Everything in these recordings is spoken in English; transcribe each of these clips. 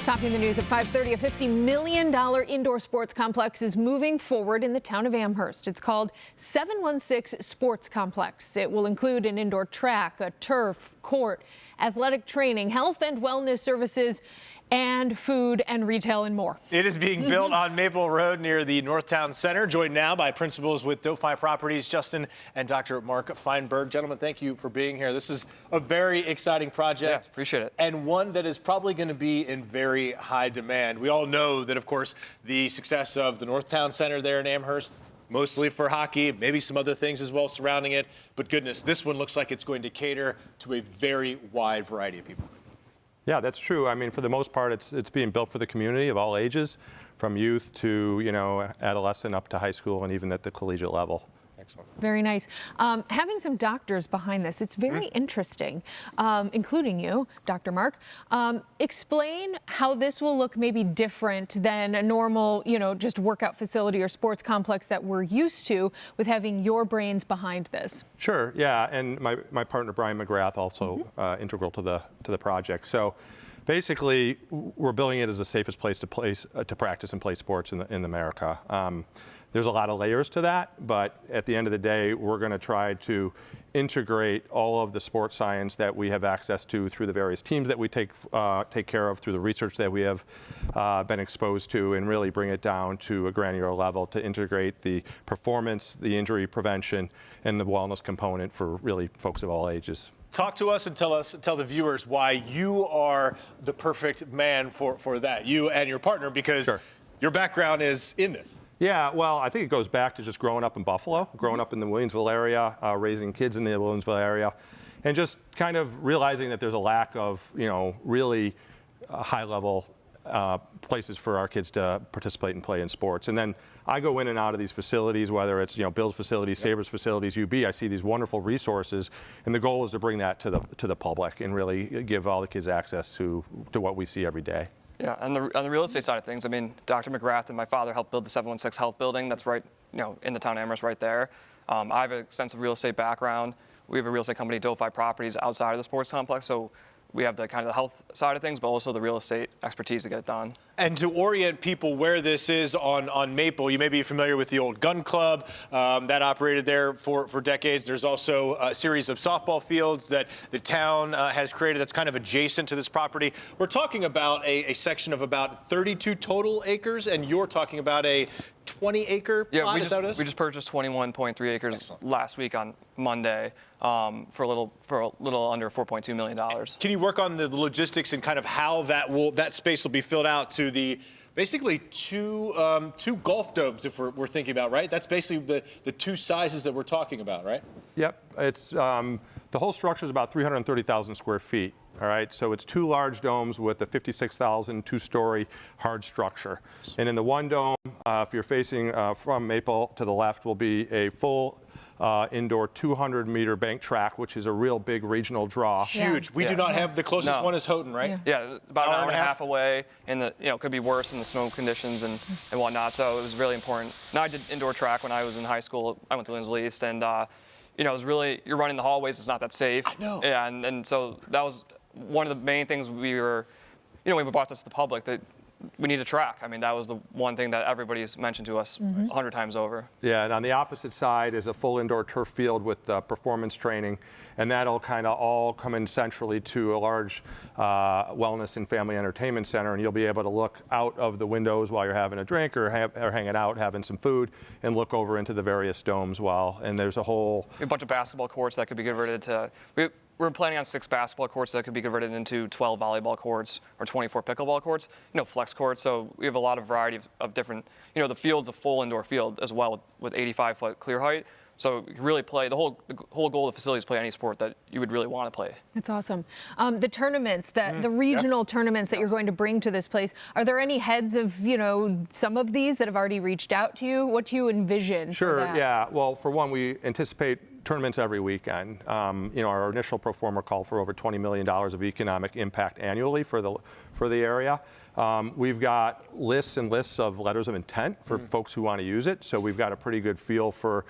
Topping the news at 5:30, a $50 million indoor sports complex is moving forward in the town of Amherst. It's called 716 Sports Complex. It will include an indoor track, a turf, court, athletic training, health and wellness services, and food and retail and more. It is being built on Maple Road near the Northtown Center. Joined now by principals with Delphi Properties, Justin and Dr. Mark Feinberg. Gentlemen, thank you for being here. This is a very exciting project. Yeah, appreciate it. And one that is probably going to be in very high demand. We all know that, of course, the success of the Northtown Center there in Amherst, mostly for hockey, maybe some other things as well surrounding it. But goodness, this one looks like it's going to cater to a very wide variety of people. Yeah, that's true. I mean, for the most part, it's being built for the community of all ages, from youth to, adolescent up to high school and even at the collegiate level. Excellent. Very nice. Having some doctors behind this, it's very interesting, including you, Dr. Mark. Explain how this will look maybe different than a normal, just workout facility or sports complex that we're used to, with having your brains behind this. Sure, yeah, and my partner Brian McGrath also integral to the project. So basically, we're building it as the safest place to practice and play sports in America. There's a lot of layers to that, but at the end of the day, we're going to try to integrate all of the sports science that we have access to through the various teams that we take care of, through the research that we have been exposed to, and really bring it down to a granular level to integrate the performance, the injury prevention, and the wellness component for really folks of all ages. Talk to us and tell the viewers why you are the perfect man for that, you and your partner, because your background is in this. Yeah, well, I think it goes back to just growing up in Buffalo, growing up in the Williamsville area, raising kids in the Williamsville area, and just kind of realizing that there's a lack of, really high-level places for our kids to participate and play in sports. And then I go in and out of these facilities, whether it's Bill's facilities, Sabres facilities, UB. I see these wonderful resources, and the goal is to bring that to the public and really give all the kids access to what we see every day. Yeah, on the real estate side of things, I mean, Dr. McGrath and my father helped build the 716 Health Building. That's right, in the town of Amherst, right there. I have an extensive real estate background. We have a real estate company, Delphi Properties, outside of the sports complex. So we have the kind of the health side of things, but also the real estate expertise to get it done. And to orient people where this is on Maple, you may be familiar with the old gun club that operated there for decades. There's also a series of softball fields that the town has created that's kind of adjacent to this property. We're talking about a section of about 32 total acres, and you're talking about a 20-acre plot. Yeah, we just purchased 21.3 acres last week on Monday for a little under $4.2 million. Can you work on the logistics and kind of how that space will be filled out to the basically two golf domes, if we're thinking about, right? That's basically the two sizes that we're talking about, right? Yep, it's the whole structure is about 330,000 square feet. All right, so it's two large domes with a 56,000 two-story hard structure. And in the one dome, if you're facing from Maple to the left, will be a full indoor 200-meter bank track, which is a real big regional draw. Huge. We do not have the closest one is Houghton, right? Yeah, about an hour and a half away, and could be worse in the snow conditions and whatnot. So it was really important. Now I did indoor track when I was in high school. I went to Williamsville East, and it was really, you're running the hallways. It's not that safe. I know. Yeah, and so that was one of the main things we were, we brought this to the public, that we need a track. I mean, that was the one thing that everybody's mentioned to us 100 times over. Yeah, and on the opposite side is a full indoor turf field with performance training, and that'll kind of all come in centrally to a large wellness and family entertainment center, and you'll be able to look out of the windows while you're having a drink or hanging out, having some food, and look over into the various domes and there's a whole... A bunch of basketball courts that could be converted to... We're planning on 6 basketball courts that could be converted into 12 volleyball courts or 24 pickleball courts, flex courts. So we have a lot of variety of different, the field's a full indoor field as well with 85-foot clear height. So you can really play, the whole goal of the facility is play any sport that you would really want to play. That's awesome. The tournaments, the regional tournaments that you're going to bring to this place, are there any heads of, some of these that have already reached out to you? What do you envision? Sure, for that? Yeah. Well, for one, we anticipate tournaments every weekend. Our initial pro forma called for over $20 million of economic impact annually for the area. We've got lists and lists of letters of intent for folks who want to use it. So we've got a pretty good feel for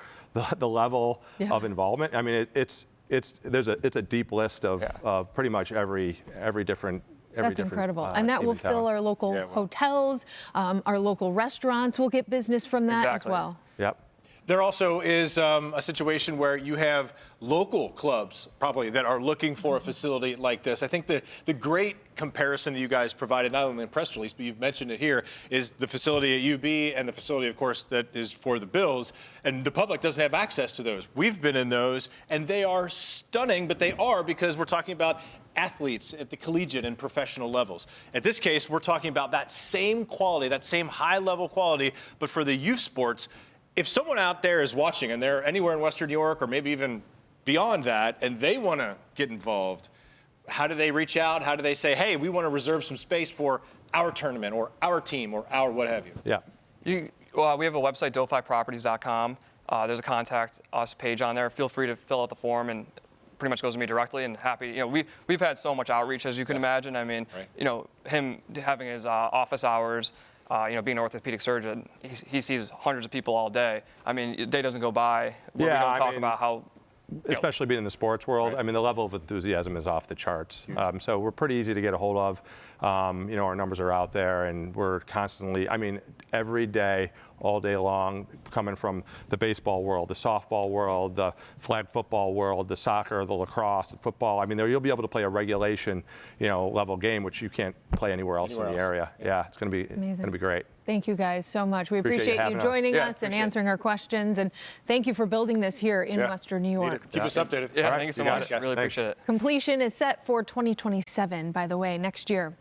the level of involvement. I mean, it's a deep list of pretty much every different That's different, incredible. And that team will in town. fill our local Yeah, well. hotels, our local restaurants will get business from that as Exactly. well. Yep. There also is a situation where you have local clubs probably that are looking for a facility like this. I think the great comparison that you guys provided, not only in the press release, but you've mentioned it here, is the facility at UB and the facility, of course, that is for the Bills. And the public doesn't have access to those. We've been in those, and they are stunning, but they are because we're talking about athletes at the collegiate and professional levels. At this case, we're talking about that same quality, that same high-level quality, but for the youth sports. If someone out there is watching and they're anywhere in Western New York or maybe even beyond that, and they want to get involved, how do they reach out? How do they say, hey, we want to reserve some space for our tournament or our team or our what have you? Yeah. We have a website, DoFiProperties.com. There's a contact us page on there. Feel free to fill out the form, and pretty much goes to me directly. And happy, we've had so much outreach, as you can imagine. I mean, Right. Him having his office hours. Being an orthopedic surgeon, he sees hundreds of people all day. I mean, a day doesn't go by where we don't talk about how. Especially being in the sports world, Right. I mean, the level of enthusiasm is off the charts. So we're pretty easy to get a hold of. Our numbers are out there, and we're constantly, I mean, every day, all day long, coming from the baseball world, the softball world, the flag football world, the soccer, the lacrosse, the football. I mean, you'll be able to play a regulation, level game, which you can't play anywhere else in the area. Yeah, it's going to be great. Thank you guys so much. We appreciate you having us. joining Yeah, us and appreciate it. answering our questions. And thank you for building this here in Yeah. Western New Need York. it. Keep us updated. Yeah, All right, thank you so you got much. it, guys. Really Thanks. appreciate it. Completion is set for 2027, by the way, next year.